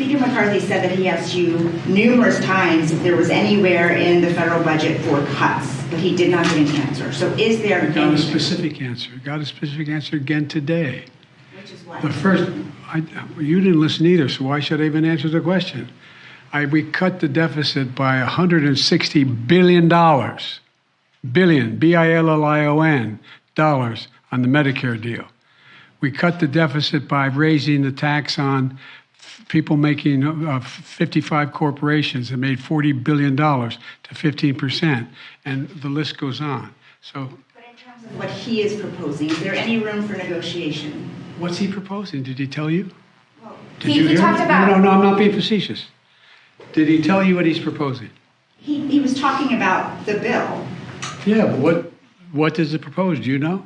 Speaker McCarthy said that he asked you numerous times if there was anywhere in the federal budget for cuts, but he did not get an answer. So is there I got a specific answer. Got a specific answer again today. Which is what? The first, you didn't listen either, so why should I even answer the question? We cut the deficit by $160 billion, B-I-L-L-I-O-N, dollars on the Medicare deal. We cut the deficit by raising the tax on people making 55 corporations that made $40 billion to 15%, and the list goes on. So, but in terms of what he is proposing, is there any room for negotiation? What's he proposing? Did he tell you? Well, Did you hear talked him? about. No, I'm not being facetious. Did he tell you what he's proposing? He was talking about the bill. Yeah, but what does it propose? Do you know?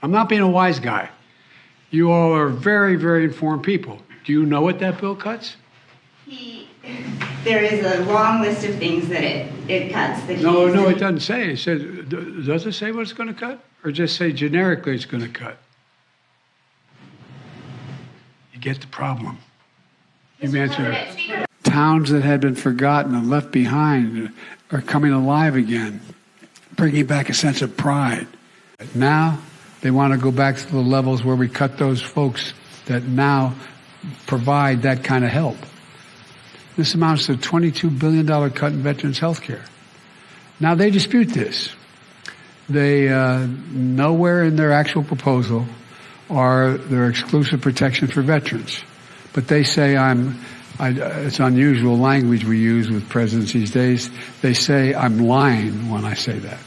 I'm not being a wise guy. You all are very, very informed people. Do you know what that bill cuts? There is a long list of things that it cuts. That No, it doesn't say. It says, does it say what it's going to cut? Or just say generically it's going to cut? You get the problem. You've answered it. Towns that had been forgotten and left behind are coming alive again, bringing back a sense of pride. Now they want to go back to the levels where we cut those folks that now provide that kind of help. This amounts to a $22 billion cut in veterans' health care. Now they dispute this. They nowhere in their actual proposal are there exclusive protection for veterans. But they say it's unusual language we use with presidents these days. They say I'm lying when I say that.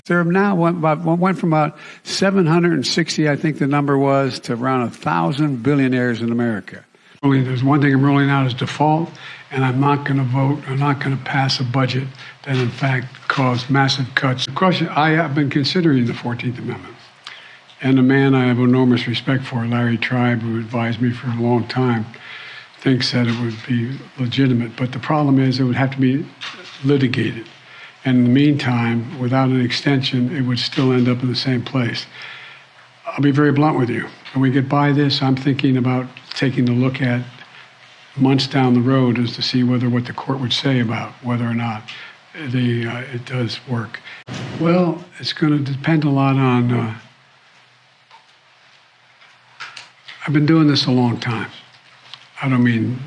There now went from about 760, I think the number was, to around 1,000 billionaires in America. There's one thing I'm ruling out as default, and I'm not going to vote, I'm not going to pass a budget that in fact caused massive cuts. Of course, I have been considering the 14th Amendment. And a man I have enormous respect for, Larry Tribe, who advised me for a long time, thinks that it would be legitimate. But the problem is it would have to be litigated. And in the meantime, without an extension, it would still end up in the same place. I'll be very blunt with you. When we get by this, I'm thinking about taking a look at months down the road as to see what the court would say about whether or not it does work. Well, it's going to depend a lot on... I've been doing this a long time. I don't mean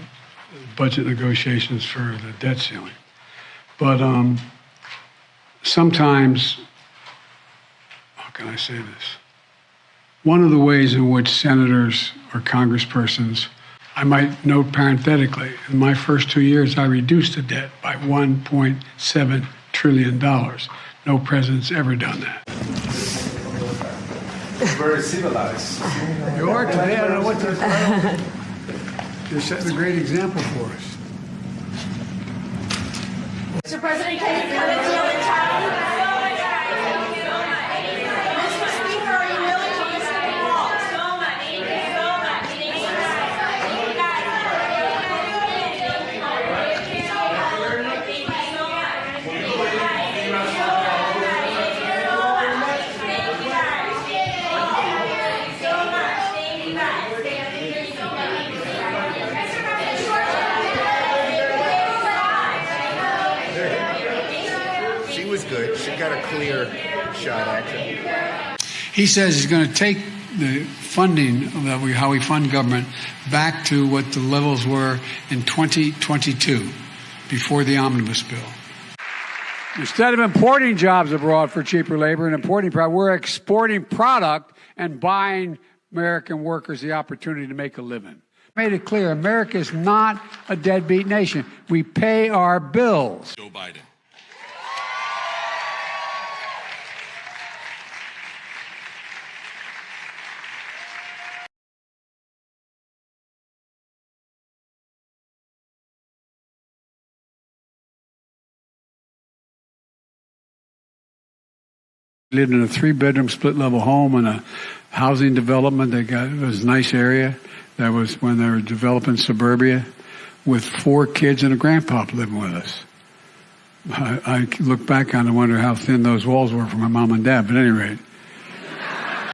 budget negotiations for the debt ceiling. But sometimes, how can I say this? One of the ways in which senators or congresspersons, I might note parenthetically, in my first 2 years, I reduced the debt by $1.7 trillion. No president's ever done that. Very civilized. You are today. I don't know what to You're setting a great example for us. Mr. President, can you cut a deal in town? Mr. Speaker, are you willing to listen to Paul? So much. She was good. She got a clear shot, actually. He says he's going to take the funding, how we fund government, back to what the levels were in 2022, before the omnibus bill. Instead of importing jobs abroad for cheaper labor and importing product, we're exporting product and buying American workers the opportunity to make a living. Made it clear, America is not a deadbeat nation. We pay our bills. Joe Biden. Lived in a 3-bedroom split-level home in a housing development. It was a nice area. That was when they were developing suburbia, with 4 kids and a grandpa living with us. I look back on it and wonder how thin those walls were for my mom and dad. But at any rate,